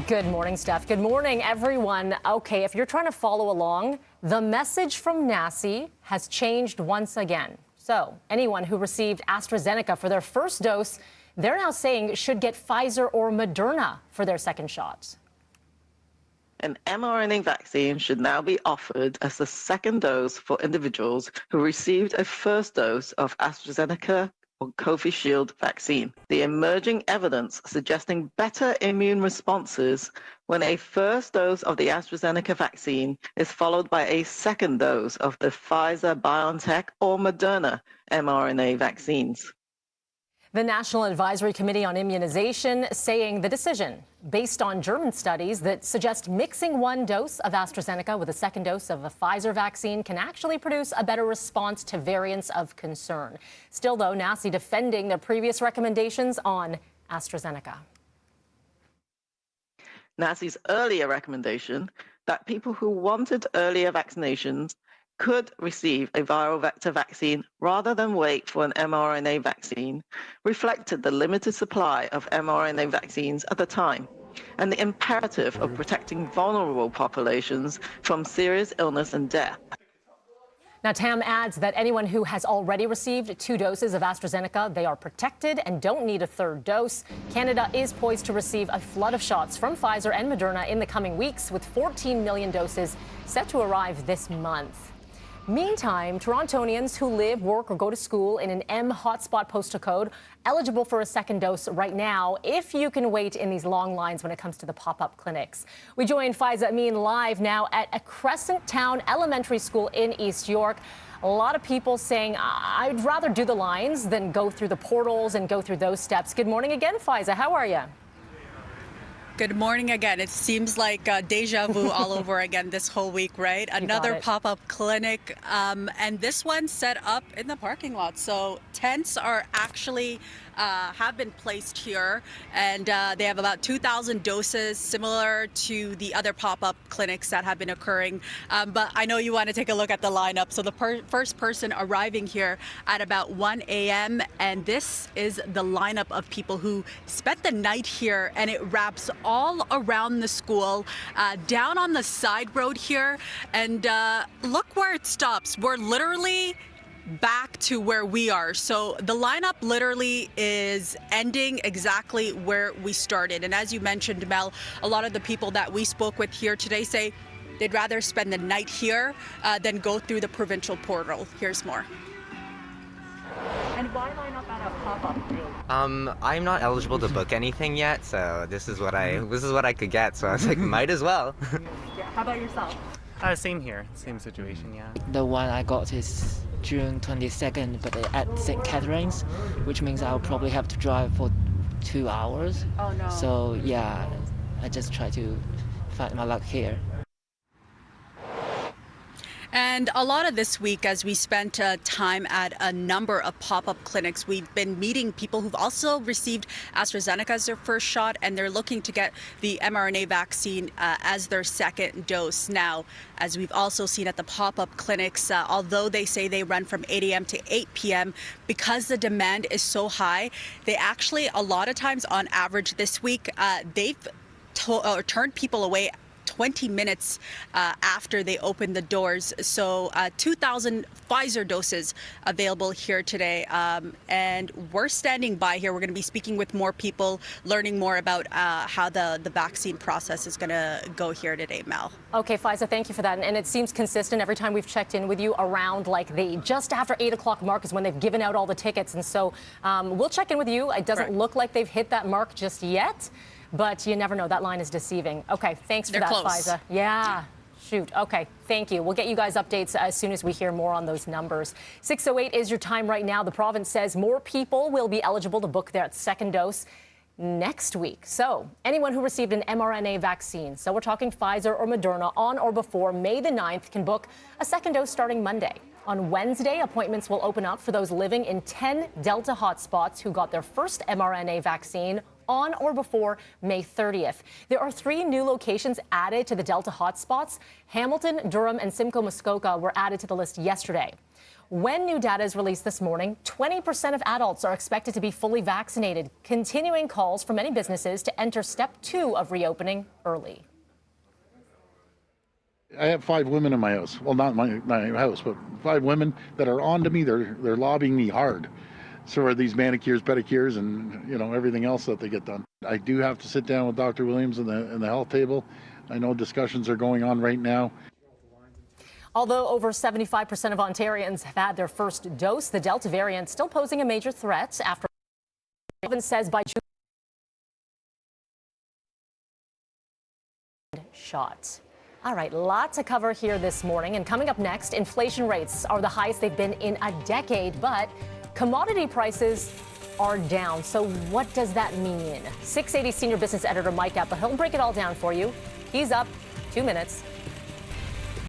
Good morning, Steph. Good morning, everyone. Okay, if you're trying to follow along, the message from NACI has changed once again. So anyone who received AstraZeneca for their first dose, they're now saying should get Pfizer or Moderna for their second shots. An mRNA vaccine should now be offered as the second dose for individuals who received a first dose of AstraZeneca or Covishield vaccine. The emerging evidence suggesting better immune responses when a first dose of the AstraZeneca vaccine is followed by a second dose of the Pfizer, BioNTech, or Moderna mRNA vaccines. The National Advisory Committee on Immunization saying the decision based on German studies that suggest mixing one dose of AstraZeneca with a second dose of a Pfizer vaccine can actually produce a better response to variants of concern. Still, though, NACI defending their previous recommendations on AstraZeneca. NACI's earlier recommendation that people who wanted earlier vaccinations could receive a viral vector vaccine rather than wait for an mRNA vaccine reflected the limited supply of mRNA vaccines at the time and the imperative of protecting vulnerable populations from serious illness and death. Now, Tam adds that anyone who has already received 2 doses of AstraZeneca, they are protected and don't need a third dose. Canada is poised to receive a flood of shots from Pfizer and Moderna in the coming weeks, with 14 million doses set to arrive this month. Meantime, Torontonians who live, work, or go to school in an M hotspot postal code eligible for a second dose right now if you can wait in these long lines when it comes to the pop-up clinics. We join Faiza Amin live now at a Crescent Town Elementary School in East York. A lot of people saying, I'd rather do the lines than go through the portals and go through those steps. Good morning again, Faiza. How are you? Good morning again. It seems like deja vu all over again this whole week, right? Another pop-up clinic, and this one set up in the parking lot. So tents are actually have been placed here, and they have about 2,000 doses, similar to the other pop-up clinics that have been occurring. But I know you want to take a look at the lineup. So the first person arriving here at about 1 a.m., and this is the lineup of people who spent the night here, and it wraps all around the school, down on the side road here, and look where it stops. We're literally back to where we are. So the lineup literally is ending exactly where we started. And as you mentioned, Mel, a lot of the people that we spoke with here today say they'd rather spend the night here than go through the provincial portal. Here's more. And why line up at a pop-up? I'm not eligible to book anything yet, so this is what I could get. So I was like, might as well. Yeah. How about yourself? Same here, same situation, yeah. The one I got is June 22nd, but at St. Catherine's, which means I'll probably have to drive for 2 hours. Oh no. So yeah, I just try to find my luck here. And a lot of this week, as we spent time at a number of pop-up clinics, we've been meeting people who've also received AstraZeneca as their first shot, and they're looking to get the mRNA vaccine as their second dose. Now, as we've also seen at the pop-up clinics, although they say they run from 8 a.m. to 8 p.m., because the demand is so high, they actually, a lot of times on average this week, they've turned people away 20 minutes after they opened the doors. So 2,000 Pfizer doses available here today. And we're standing by here. We're going to be speaking with more people, learning more about how the vaccine process is going to go here today, Mel. Okay, Faiza, thank you for that. And it seems consistent every time we've checked in with you around like the just after 8 o'clock mark is when they've given out all the tickets. And so we'll check in with you. It doesn't look like they've hit that mark just yet. But you never know. That line is deceiving. Okay, thanks for that, Faiza. Yeah. Shoot. Okay, thank you. We'll get you guys updates as soon as we hear more on those numbers. 6:08 is your time right now. The province says more people will be eligible to book their second dose next week. So anyone who received an mRNA vaccine, so we're talking Pfizer or Moderna, on or before May the 9th can book a second dose starting Monday. On Wednesday, appointments will open up for those living in 10 Delta hotspots who got their first mRNA vaccine on or before May 30th. There are 3 new locations added to the Delta hotspots. Hamilton, Durham, and Simcoe Muskoka were added to the list yesterday. When new data is released this morning, 20% of adults are expected to be fully vaccinated, continuing calls for many businesses to enter step 2 of reopening early. I have 5 women in my house. Well, not my house, but 5 women that are on to me. They're lobbying me hard. So are these manicures, pedicures, and everything else that they get done. I do have to sit down with Dr. Williams and the health table. I know discussions are going on right now. Although over 75% of Ontarians have had their first dose, the Delta variant still posing a major threat after the province says by June shots. All right, lot to cover here this morning. And coming up next, inflation rates are the highest they've been in a decade, but commodity prices are down. So what does that mean? 680 senior business editor Mike Apple, he'll break it all down for you. He's up 2 minutes.